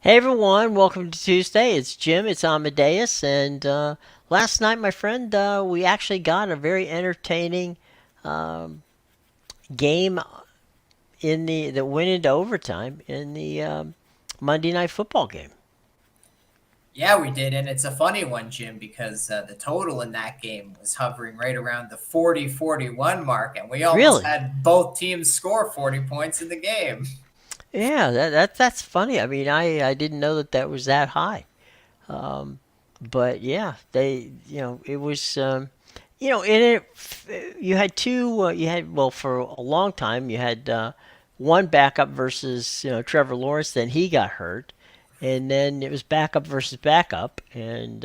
Hey everyone, welcome to Tuesday. It's Jim, it's Amadeus, and last night, my friend, we actually got a very entertaining um, game in the that went into overtime in the Monday Night Football game. Yeah, we did. And it's a funny one, Jim, because the total in that game was hovering right around the 40-41 mark, and we almost Really? had both teams score 40 points in the game. Yeah, that's funny. I mean, I didn't know that that was that high. Um, but yeah, it was in it you had two. You had well for a long time. You had one backup versus Trevor Lawrence. Then he got hurt, and then it was backup versus backup, and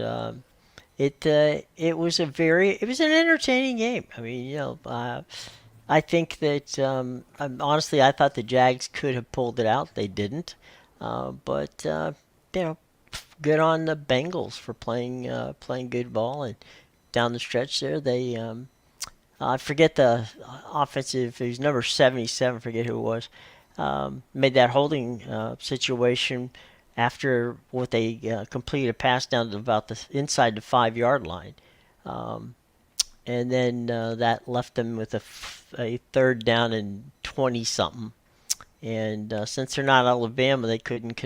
it was an entertaining game. I mean, I think that honestly, I thought the Jags could have pulled it out. They didn't, but you know, good on the Bengals for playing good ball and down the stretch there. I forget the offensive. It was number 77. Forget who it was. Made that holding situation after what they completed a pass down to about the inside the 5 yard line. Um, and then that left them with a third down and 20 something. And since they're not Alabama, they couldn't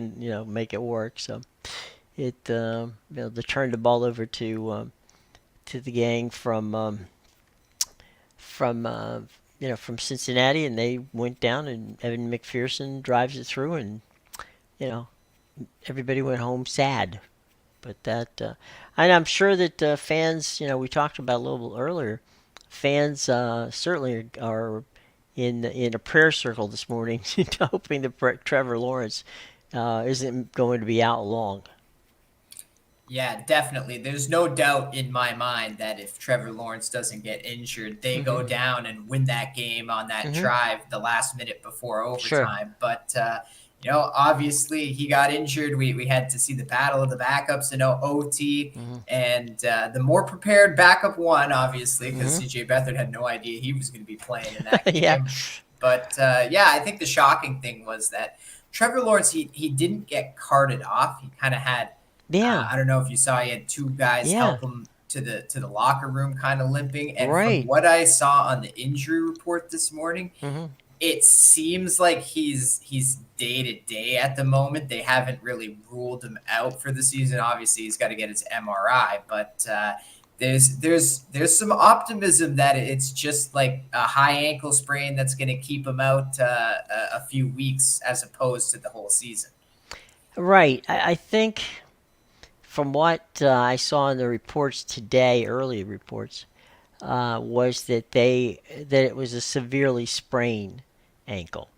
make it work. So they turned the ball over to the gang from Cincinnati, and they went down, and Evan McPherson drives it through, and you know everybody went home sad. But and I'm sure that fans, we talked about a little bit earlier, fans certainly are in a prayer circle this morning, hoping that Trevor Lawrence isn't going to be out long. Yeah, definitely. There's no doubt in my mind that if Trevor Lawrence doesn't get injured, they go Hmm. down and win that game on that Hmm. drive the last minute before Sure. overtime. But obviously he got injured. We had to see the battle of the backups in OT, Hmm. and the more prepared backup won, obviously, because Hmm. CJ Beathard had no idea he was going to be playing in that Yeah. game. But yeah, I think the shocking thing was that Trevor Lawrence he didn't get carted off. He kind of had Yeah. I don't know if you saw he had two guys Yeah. help him to the locker room, kind of limping. And from Right. what I saw on the injury report this morning, Hmm. it seems like he's day to day at the moment. They haven't really ruled him out for the season. Obviously, he's got to get his MRI, but there's some optimism that it's just like a high ankle sprain that's going to keep him out a few weeks as opposed to the whole season. Right. I think from what I saw in the reports today, early reports, was that it was a severely sprained ankle,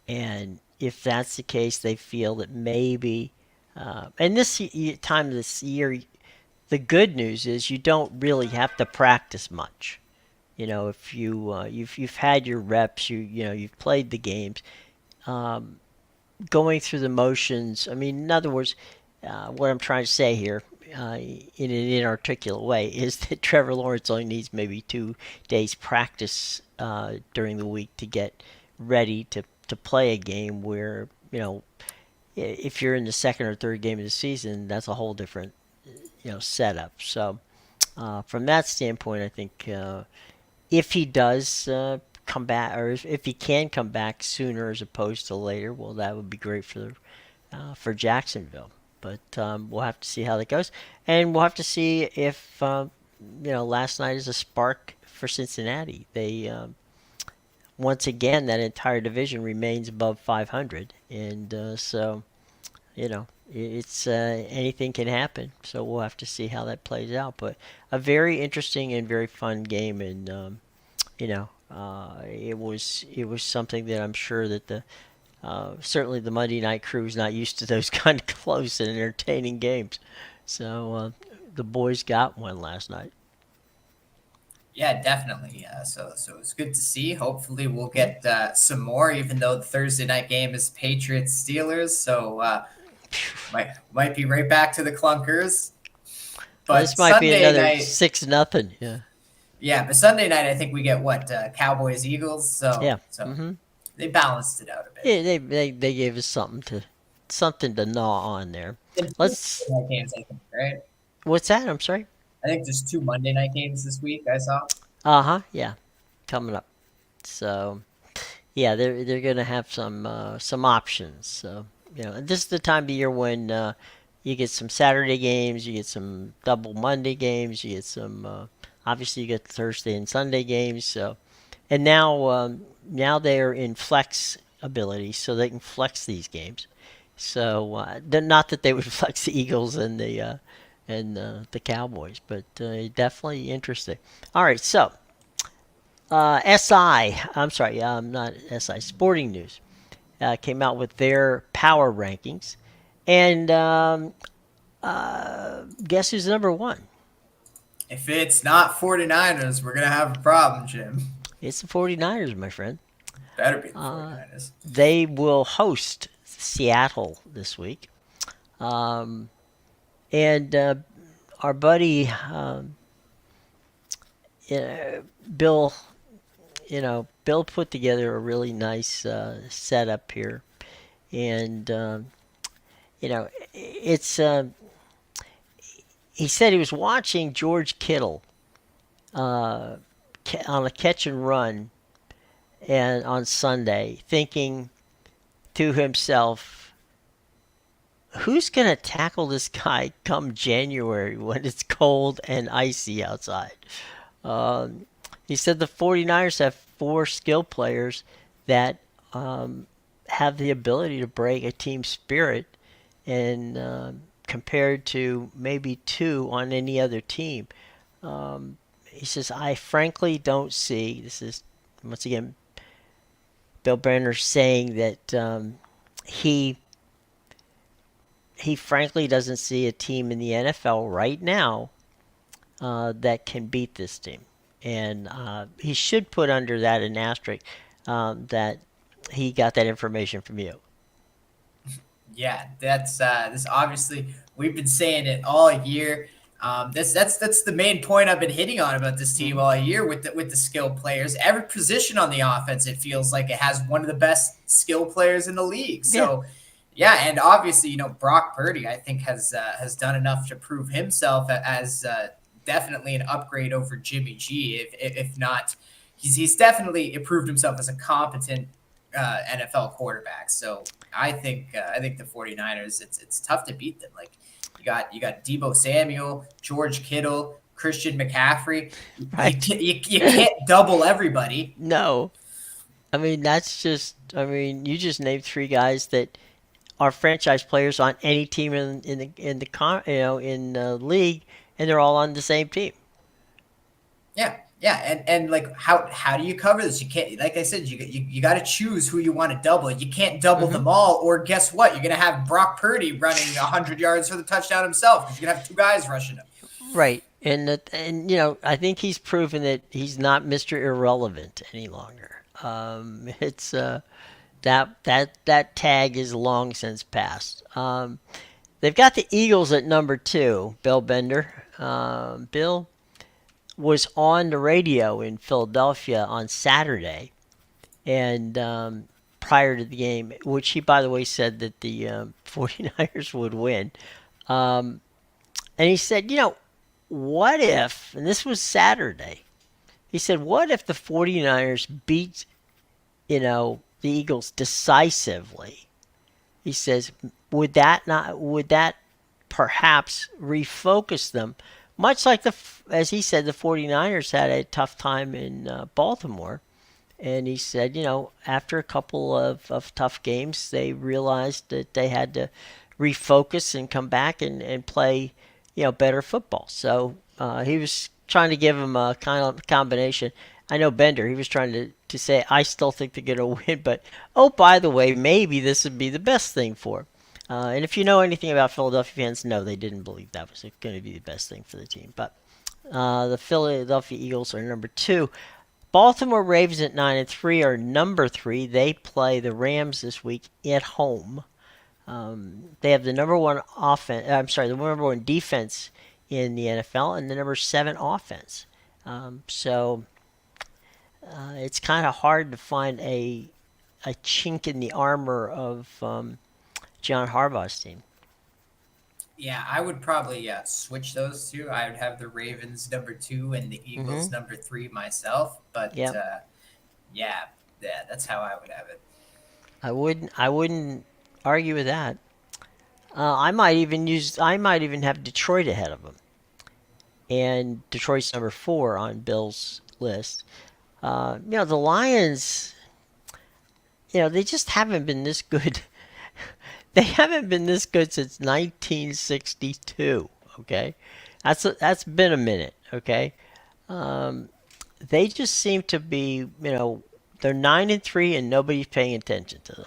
and if that's the case, they feel that maybe. And this time of this year, the good news is you don't really have to practice much. If you've had your reps, you've played the games. Um, Going through the motions. I mean, in other words, what I'm trying to say here, in an inarticulate way, is that Trevor Lawrence only needs maybe 2 days practice during the week to get ready to play a game where if you're in the second or third game of the season, that's a whole different setup. So from that standpoint, I think if he does come back, or if he can come back sooner as opposed to later, well, that would be great for Jacksonville. But we'll have to see how that goes, and we'll have to see if last night is a spark for Cincinnati. They once again that entire division remains above 500, and so it's anything can happen. So we'll have to see how that plays out. But a very interesting and very fun game, and it was something that I'm sure that the certainly the Monday night crew is not used to those kind of close and entertaining games. So the boys got one last night. Yeah, definitely. So it's good to see. Hopefully, we'll Hmm. get some more. Even though the Thursday night game is Patriots Steelers, so might be right back to the clunkers. Well, this But might be Sunday another night, 6-0. Yeah. yeah, but Sunday night I think we get what Cowboys Eagles. So Yeah. so Hmm. they balanced it out a bit. Yeah. They gave us something something to gnaw on there. And two Let's. Monday night games, I think, right? What's that? I'm sorry. I think there's two Monday night games this week. I saw. Uh huh. Yeah, coming up. So yeah, they're gonna have some options. So this is the time of year when you get some Saturday games, you get some double Monday games, you get some. Obviously, you get Thursday and Sunday games. So and now they're in flex ability, so they can flex these games. So not that they would flex the Eagles and the Cowboys, but definitely interesting. All right, so SI, I'm sorry, not SI, Sporting News came out with their power rankings, and guess who's number one? If it's not 49ers, we're gonna have a problem, Jim. It's the 49ers, my friend. Better be the Uh, 49ers. they will host Seattle this week. Um, and our buddy uh, Bill, Bill put together a really nice setup here, and it's. He said he was watching George Kittle uh, on a catch and run, and on Sunday, thinking to himself, "Who's gonna tackle this guy come January when it's cold and icy outside?" Um, he said the 49ers have four skill players that have the ability to break a team spirit, and compared to maybe two on any other team. He says, I frankly don't see, this is once again Bill Brenner saying that he he frankly doesn't see a team in the NFL right now that can beat this team. And he should put under that an asterisk that he got that information from you. Yeah, that's this. Obviously, we've been saying it all year. That's the main point I've been hitting on about this team all year with the skill players. Every position on the offense, it feels like it has one of the best skill players in the league. Yeah. So, yeah, and obviously, Brock Purdy, I think has done enough to prove himself as definitely an upgrade over Jimmy G. If not, he's definitely improved himself as a competent NFL quarterback. So I think the 49ers, it's tough to beat them. Like you got Debo Samuel, George Kittle, Christian McCaffrey. Right? You can't double everybody. No. I mean, you just named three guys that are franchise players on any team in the league, and they're all on the same team. Yeah. Yeah, and like how do you cover this? You can't, like I said, you got to choose who you want to double. You can't double Hmm. them all, or guess what? You're gonna have Brock Purdy running 100 yards for the touchdown himself because you're gonna have two guys rushing him. Right. And I think he's proven that he's not Mr. Irrelevant any longer. It's that tag is long since passed. They've got the Eagles at number two. Bill Bender. Bill was on the radio in Philadelphia on Saturday, and prior to the game, which he, by the way, said that the 49ers would win. Um, and he said, what if, and this was Saturday, he said, what if the 49ers beat, the Eagles decisively? He says, would that perhaps refocus them? Much like as he said, the 49ers had a tough time in Baltimore. And he said, after a couple of tough games, they realized that they had to refocus and come back and play, better football. So he was trying to give him a kind of combination. I know Bender, he was trying to say, I still think they're going to win, but oh, by the way, maybe this would be the best thing for him. And if you know anything about Philadelphia fans, no, they didn't believe that was going to be the best thing for the team. But the Philadelphia Eagles are number two. Baltimore Ravens at 9-3 are number three. They play the Rams this week at home. They have the number one offense. I'm sorry, the number one defense in the NFL and the number seven offense. So it's kind of hard to find a chink in the armor of John Harbaugh's team. Yeah, I would probably switch those two. I would have the Ravens number 2 and the Eagles Mm-hmm. number 3 myself. But Yep. yeah, yeah, that's how I would have it. I wouldn't argue with that. I might even have Detroit ahead of them, and Detroit's number 4 on Bill's list. The Lions, they just haven't been this good. They haven't been this good since 1962. Okay, that's been a minute. Okay, um, they just seem to be, they're 9-3 and nobody's paying attention to them.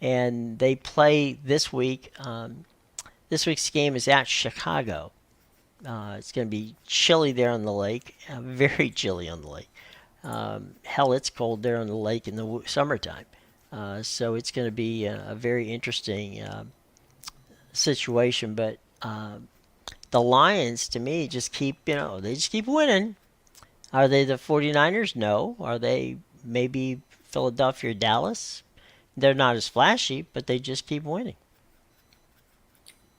And they play this week. This week's game is at Chicago. It's going to be chilly there on the lake, very chilly on the lake. Hell, it's cold there on the lake in the summertime. So it's going to be a very interesting situation. But the Lions, to me, just keep, they just keep winning. Are they the 49ers? No. Are they maybe Philadelphia or Dallas? They're not as flashy, but they just keep winning.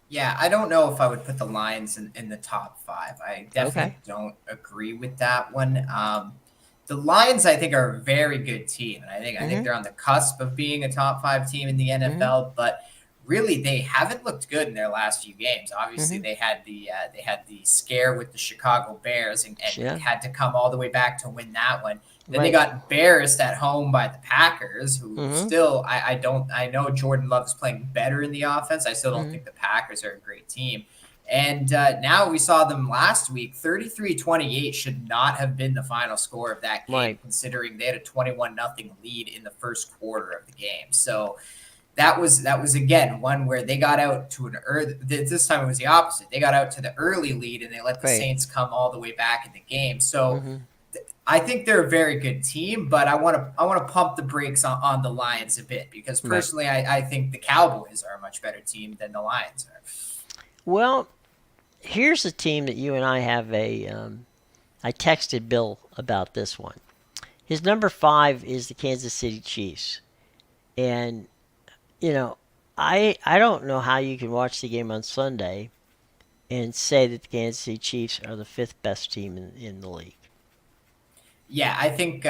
Yeah, I don't know if I would put the Lions in the top 5. I Okay. definitely don't agree with that one. The Lions, I think, are a very good team, and I think Mm-hmm. they're on the cusp of being a top 5 team in the Mm-hmm. NFL. But really, they haven't looked good in their last few games. Obviously, Mm-hmm. they had the scare with the Chicago Bears and Yeah. had to come all the way back to win that one. Then they Right. got embarrassed at home by the Packers, who Mm-hmm. still I know Jordan Love is playing better in the offense. I still don't Mm-hmm. think the Packers are a great team. And now we saw them last week. 33-28 should not have been the final score of that game, Right. considering they had a 21-0 lead in the first quarter of the game. So that was again one where they got out to an early. This time it was the opposite. They got out to the early lead and they let the Right. Saints come all the way back in the game. So Mm-hmm. I think they're a very good team, but I want to pump the brakes on the Lions a bit because Right. personally I think the Cowboys are a much better team than the Lions are. Well, here's a team that you and I have a. I texted Bill about this one. His number 5 is the Kansas City Chiefs, and you know, I don't know how you can watch the game on Sunday and say that the Kansas City Chiefs are the 5th best team in the league. Yeah, I think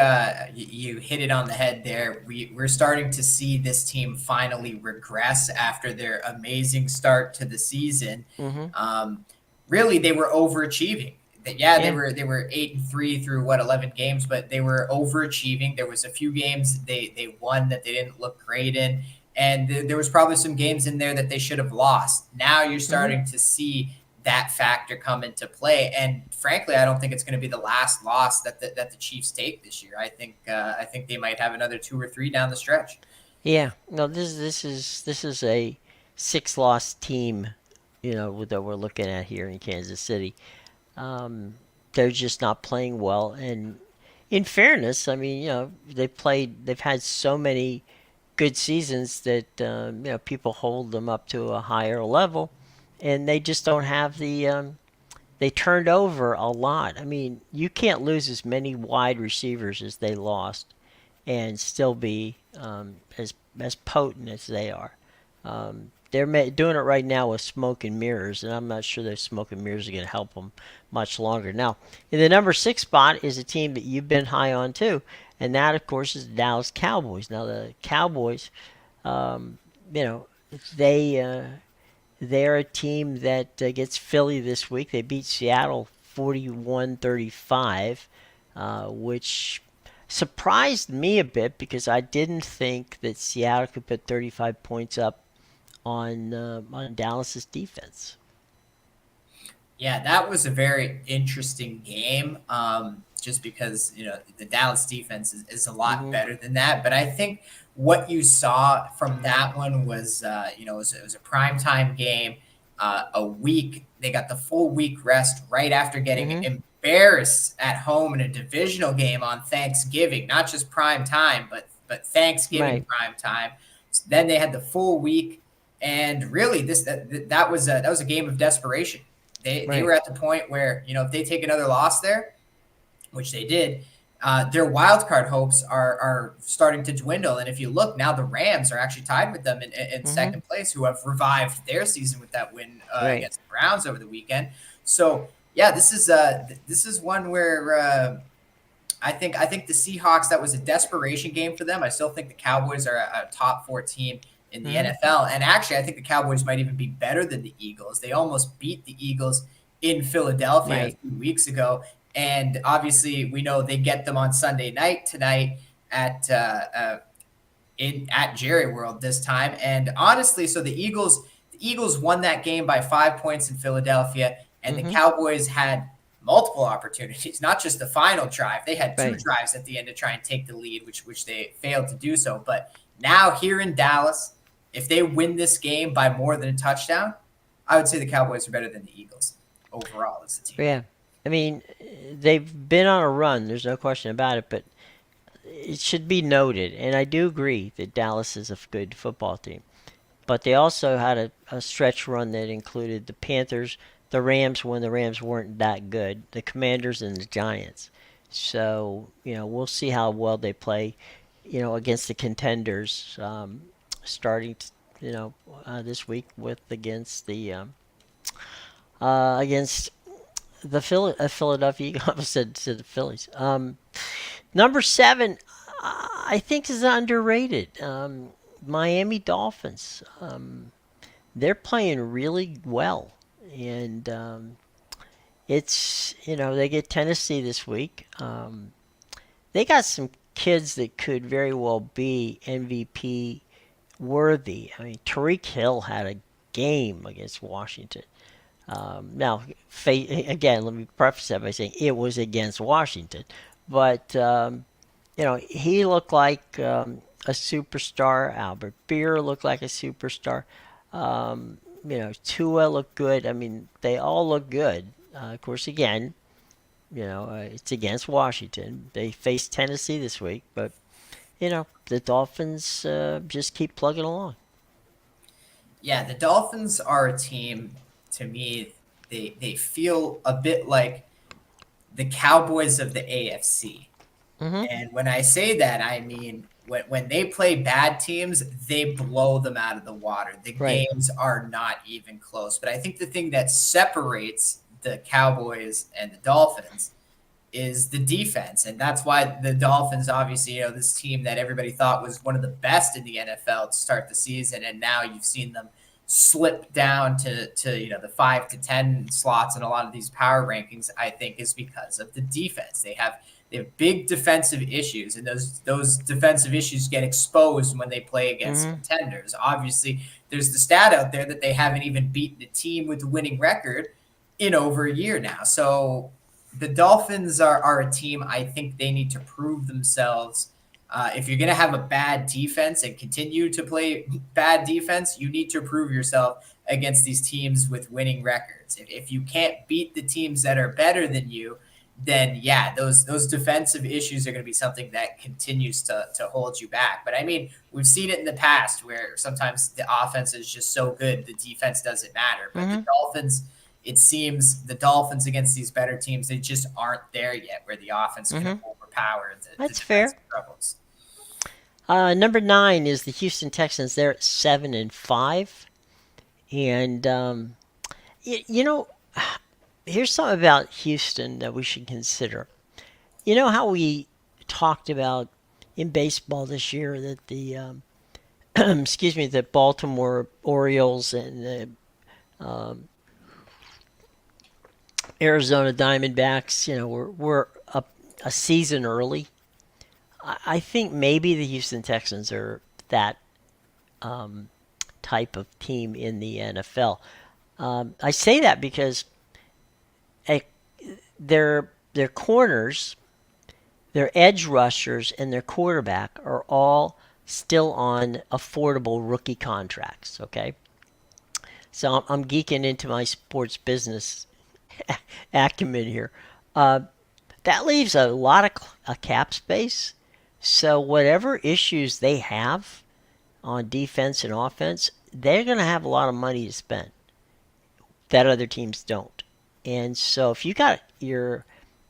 you hit it on the head there. We're starting to see this team finally regress after their amazing start to the season. Mm-hmm. Um, Really, they were overachieving. Yeah, they Yeah. were 8-3 through what 11 games, but they were overachieving. There was a few games they won that they didn't look great in, and there was probably some games in there that they should have lost. Now you're Mm-hmm. starting to see that factor come into play. And frankly, I don't think it's going to be the last loss that the Chiefs take this year. I think they might have another 2 or 3 down the stretch. Yeah. No, this is a 6 loss team, that we're looking at here in Kansas City. Um, they're just not playing well. And in fairness, I mean, they've had so many good seasons that people hold them up to a higher level, and they just don't have the. They turned over a lot. I mean, you can't lose as many wide receivers as they lost, and still be as potent as they are. They're doing it right now with smoke and mirrors, and I'm not sure those smoke and mirrors are going to help them much longer. Now, in the number 6 spot is a team that you've been high on too, and that, of course, is the Dallas Cowboys. Now, the Cowboys, um, you know, they they're a team that gets Philly this week. They beat Seattle 41-35, which surprised me a bit because I didn't think that Seattle could put 35 points up on Dallas's defense. Yeah, that was a very interesting game. Just because the Dallas defense is a lot Hmm. better than that, but I think what you saw from that one was it was a primetime game. A week they got the full week rest right after getting Hmm. embarrassed at home in a divisional game on Thanksgiving, not just prime time, but Thanksgiving Right, prime time. So then they had the full week, and really that was a game of desperation. They right. were at the point where if they take another loss there, which they did, their wild card hopes are starting to dwindle. And if you look now, the Rams are actually tied with them in Mm-hmm. second place, who have revived their season with that win Right. against the Browns over the weekend. So yeah, this is one where I think the Seahawks, that was a desperation game for them. I still think the Cowboys are a top four team in the Mm-hmm. NFL, and actually, I think the Cowboys might even be better than the Eagles. They almost beat the Eagles in Philadelphia a Right. few weeks ago, and obviously, we know they get them on Sunday night tonight at at Jerry World this time. And honestly, so the Eagles won that game by 5 points in Philadelphia, and the Mm-hmm. Cowboys had multiple opportunities, not just the final drive. They had two Right. drives at the end to try and take the lead, which they failed to do so. But now here in Dallas, if they win this game by more than a touchdown, I would say the Cowboys are better than the Eagles overall as a team. Yeah. I mean, they've been on a run. There's no question about it. But it should be noted, and I do agree that Dallas is a good football team. But they also had a stretch run that included the Panthers, the Rams when the Rams weren't that good, the Commanders, and the Giants. So, we'll see how well they play, against the contenders, starting, this week with against the Philadelphia Eagles. I almost said to the Phillies. Number 7, I think is underrated. Miami Dolphins. They're playing really well, and they get Tennessee this week. They got some kids that could very well be MVP worthy. I mean, Tariq Hill had a game against Washington. Now, again, let me preface that by saying it was against Washington, but he looked like a superstar. Albert Beer looked like a superstar. Tua looked good. I mean, they all look good. Of course, again, it's against Washington. They face Tennessee this week, but the Dolphins just keep plugging along. Yeah, the Dolphins are a team, to me, they feel a bit like the Cowboys of the AFC. Mm-hmm. And when I say that, I mean when they play bad teams, they blow them out of the water. The Right. games are not even close. But I think the thing that separates the Cowboys and the Dolphins is the defense. And that's why the Dolphins, obviously, this team that everybody thought was one of the best in the NFL to start the season. And now you've seen them slip down to the 5 to 10 slots in a lot of these power rankings, I think is because of the defense. They have big defensive issues, and those defensive issues get exposed when they play against Mm-hmm. contenders. Obviously, there's the stat out there that they haven't even beaten a team with a winning record in over a year now. So the Dolphins are a team I think they need to prove themselves. If you're going to have a bad defense and continue to play bad defense, you need to prove yourself against these teams with winning records. If you can't beat the teams that are better than you, then yeah, those defensive issues are going to be something that continues to hold you back. But I mean, we've seen it in the past where sometimes the offense is just so good, the defense doesn't matter. But the Mm-hmm. Dolphins, it seems the Dolphins against these better teams, they just aren't there yet where the offense can Mm-hmm. overpower the That's fair. defensive troubles. Number 9 is the Houston Texans. They're at 7-5, and you know, here's something about Houston that we should consider. You know how we talked about in baseball this year that the excuse me, the Baltimore Orioles and the Arizona Diamondbacks, were a season early. I think maybe the Houston Texans are that type of team in the NFL. I say that because eh, their corners, their edge rushers, and their quarterback are all still on affordable rookie contracts. Okay, so I'm geeking into my sports business acumen here. Uh, that leaves a lot of cap space. So whatever issues they have on defense and offense, they're going to have a lot of money to spend that other teams don't. And so if you got your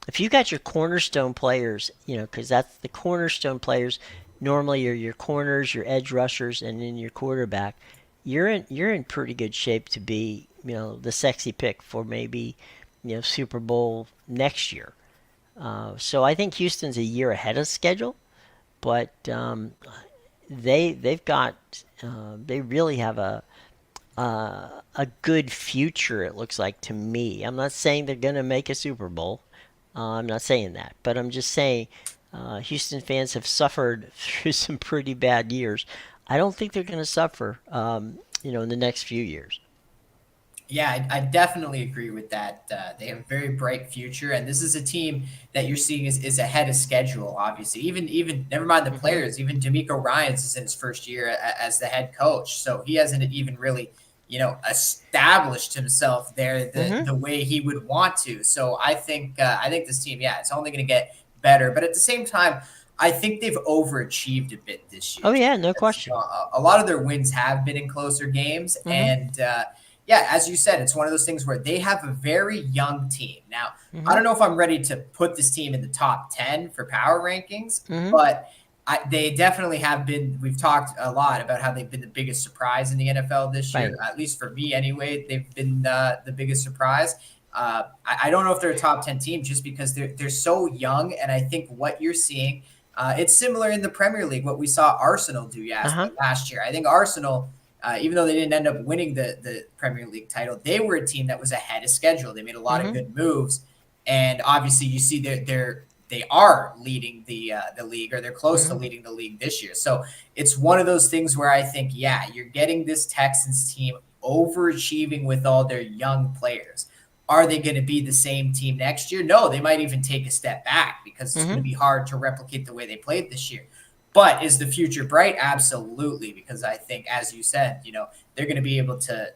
if you got your cornerstone players, because that's the cornerstone players normally are your corners, your edge rushers, and then your quarterback. You're in pretty good shape to be the sexy pick for maybe Super Bowl next year. So I think Houston's a year ahead of schedule, but they really have a good future. It looks like to me. I'm not saying they're going to make a Super Bowl. I'm not saying that, but I'm just saying Houston fans have suffered through some pretty bad years. I don't think they're going to suffer, in the next few years. Yeah, I definitely agree with that. They have a very bright future, and this is a team that you're seeing is ahead of schedule. Obviously, even never mind the Hmm. players. Even D'Amico Ryan's is in his first year as the head coach, so he hasn't even really established himself there Hmm. the way he would want to. So I think this team, yeah, it's only going to get better. But at the same time, I think they've overachieved a bit this year. Oh yeah, no Because, question. a lot of their wins have been in closer games, Hmm. and yeah, as you said, it's one of those things where they have a very young team. Now, I Hmm. don't know if I'm ready to put this team in the top 10 for power rankings, Hmm. but they definitely have been. We've talked a lot about how they've been the biggest surprise in the NFL this year, Right. at least for me anyway. They've been the biggest surprise. I don't know if they're a top 10 team just because they're so young. And I think what you're seeing, it's similar in the Premier League, what we saw Arsenal do Uh huh. last year. I think Arsenal even though they didn't end up winning the Premier League title, they were a team that was ahead of schedule. They made a lot of Hmm. good moves, and obviously you see they are leading the league, or they're close to Hmm. leading the league this year. So it's one of those things where I think, yeah, you're getting this Texans team overachieving with all their young players. Are they going to be the same team next year? No, they might even take a step back because it's going to Hmm. be hard to replicate the way they played this year. But is the future bright? Absolutely, because I think, as you said, they're going to be able to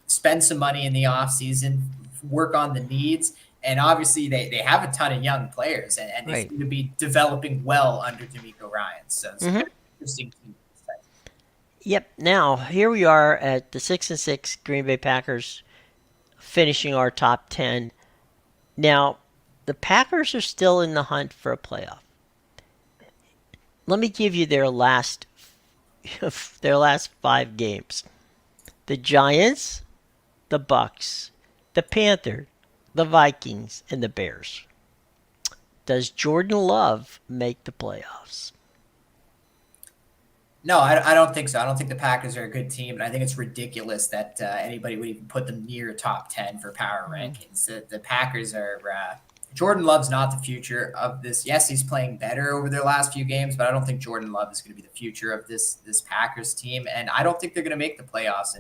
spend some money in the offseason, work on the needs, and obviously they have a ton of young players, and they Right. seem to be developing well under D'Amico Ryan. So it's a Hmm. very interesting team. Yep. Now here we are at the 6-6 Green Bay Packers, finishing our top 10. Now the Packers are still in the hunt for a playoff. Let me give you their last their last 5 games. The Giants, the Bucks, the Panthers, the Vikings, and the Bears. Does Jordan Love make the playoffs? No, I don't think so. I don't think the Packers are a good team, and I think it's ridiculous that anybody would even put them near top 10 for power Mm. rankings. The Packers are. Jordan Love's not the future of this. Yes, he's playing better over their last few games, but I don't think Jordan Love is going to be the future of this Packers team, and I don't think they're going to make the playoffs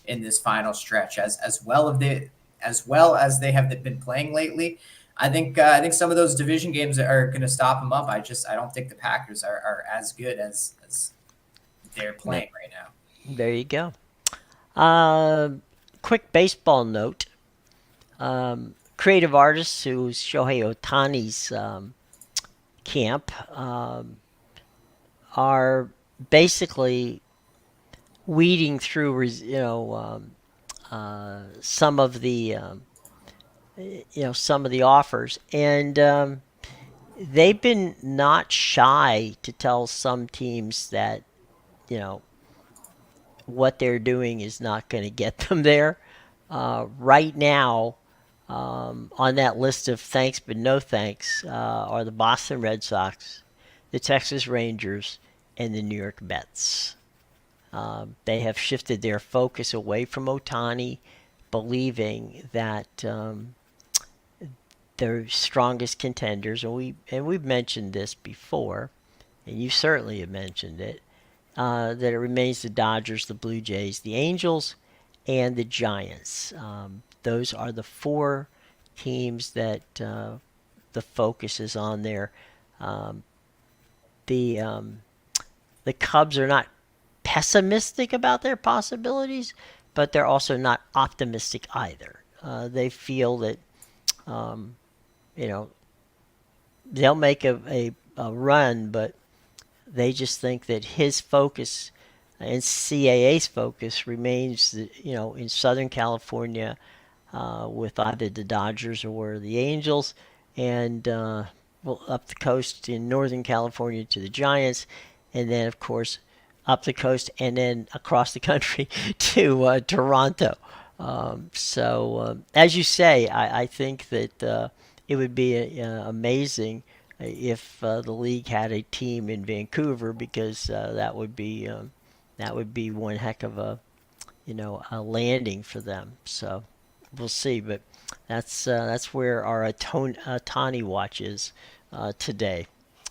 in this final stretch as well as they have been playing lately. I think some of those division games are going to stop them up. I don't think the Packers are as good as they're No, playing right now. there you go. Uh, Quick baseball note. Creative artists who's Shohei Otani's camp are basically weeding through, some of the some of the offers, and they've been not shy to tell some teams that you know what they're doing is not going to get them there. Right now, on that list of thanks but no thanks are the Boston Red Sox, the Texas Rangers, and the New York Mets. They have shifted their focus away from Otani, believing that their strongest contenders, and we've mentioned this before, and you certainly have mentioned it, that it remains the Dodgers, the Blue Jays, the Angels, and the Giants. Those are the 4 teams that the focus is on there. Um, the Cubs are not pessimistic about their possibilities, but they're also not optimistic either. They feel that um, you know they'll make a run, but they just think that his focus and CAA's focus remains, in Southern California with either the Dodgers or the Angels. and well, up the coast in Northern California to the Giants, and then of course up the coast and then across the country to Toronto. As you say, I think that it would be amazing if the league had a team in Vancouver, because that would be one heck of a a landing for them. So we'll see, but that's where our Otani watch is today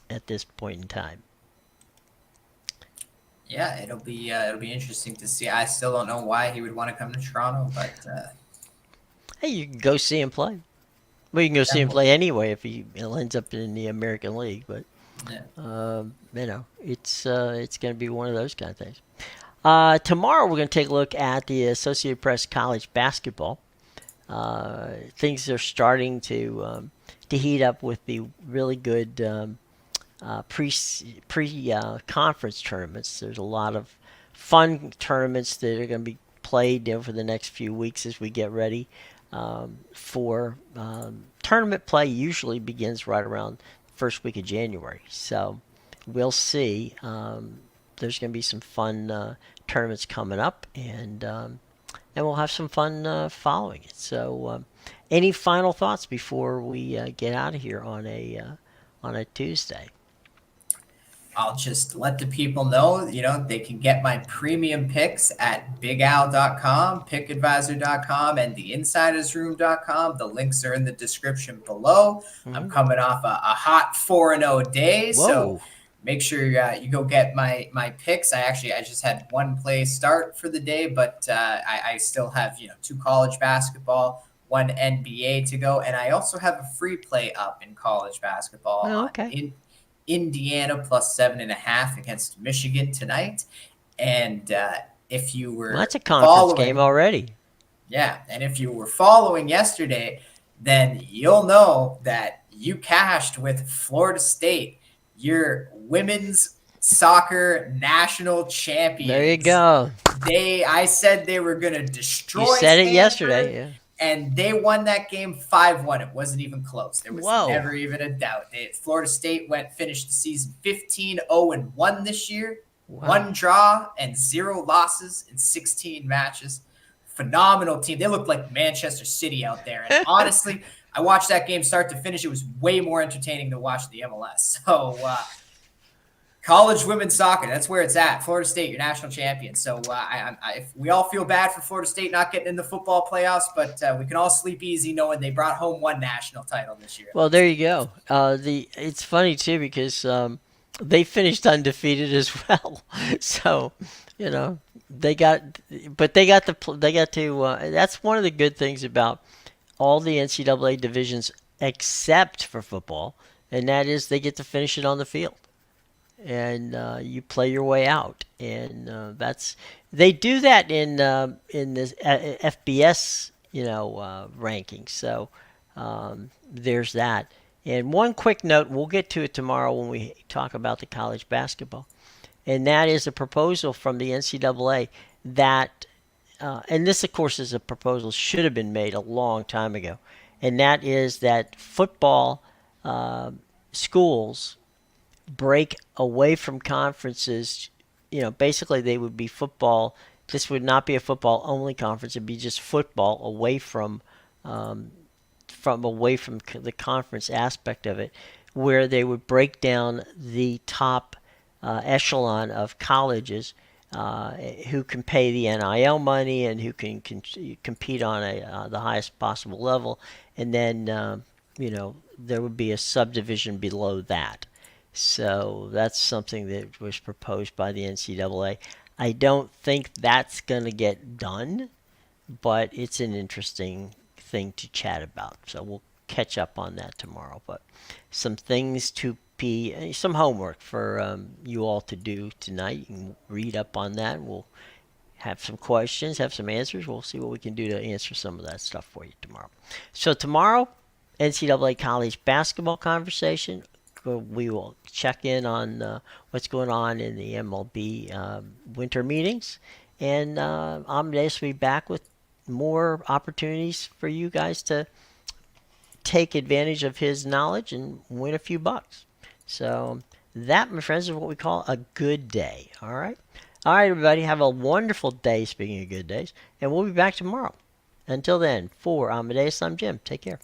at this point in time. Yeah, it'll be interesting to see. I still don't know why he would want to come to Toronto, but Hey, you can go see him play. Well, you can go see yeah, him play anyway if he ends up in the American League. But yeah. it's going to be one of those kind of things. Tomorrow we're going to take a look at the Associated Press college basketball. Things are starting to heat up with the really good pre conference tournaments. There's a lot of fun tournaments that are going to be played for the next few weeks as we get ready for tournament play. Usually begins right around the first week of January. So we'll see. There's going to be some fun tournaments coming up, and we'll have some fun following it. So, any final thoughts before we get out of here on a Tuesday? I'll just let the people know, they can get my premium picks at bigal.com, pickadvisor.com, and theinsidersroom.com. The links are in the description below. I'm Mm-hmm. coming off a hot 4-0 day, so Whoa! make sure you go get my picks. I just had one play start for the day, but I still have two college basketball, one NBA to go, and I also have a free play up in college basketball Oh, on okay. Indiana plus 7.5 against Michigan tonight. And if you Well, that's were a conference game following, already. yeah, and if you were following yesterday, then you'll know that you cashed with Florida State, your women's soccer national There you champions. go. I said they were going to You destroy said it yesterday. Stanford, Yeah. and they won that game 5-1. It wasn't even close. There was Whoa! never even a doubt. Florida State finished the season 15-0-1 this year, Wow. one draw and 0 losses in 16 matches. Phenomenal team. They looked like Manchester City out there. And honestly, I watched that game start to finish. It was way more entertaining to watch the MLS. So college women's soccer, that's where it's at. Florida State, your national champion. So we all feel bad for Florida State not getting in the football playoffs, but we can all sleep easy knowing they brought home one national title this year. Well, there you go. It's funny too because they finished undefeated as well. So, you know, they got, but they got to. That's one of the good things about all the NCAA divisions except for football, and that is they get to finish it on the field, and you play your way out, and that's they do that in this FBS rankings. So there's that. And one quick note, we'll get to it tomorrow when we talk about the college basketball, and that is a proposal from the NCAA that, and this of course is a proposal should have been made a long time ago, and that is that football schools break away from conferences. Basically they would be football. This would not be a football only conference. It'd be just football away from the conference aspect of it, where they would break down the top echelon of colleges who can pay the NIL money and who can compete on the highest possible level, and then there would be a subdivision below that. So that's something that was proposed by the NCAA. I don't think that's going to get done, but it's an interesting thing to chat about. So we'll catch up on that tomorrow. But some things to be, some homework for you all to do tonight. You can read up on that. We'll have some questions, have some answers. We'll see what we can do to answer some of that stuff for you tomorrow. So tomorrow, NCAA college basketball conversation. We will check in on what's going on in the MLB winter meetings. And AMEDEUS will be back with more opportunities for you guys to take advantage of his knowledge and win a few bucks. So that, my friends, is what we call a good day. All right. All right, everybody. Have a wonderful day, speaking of good days. And we'll be back tomorrow. Until then, for Amadeus, I'm Jim. Take care.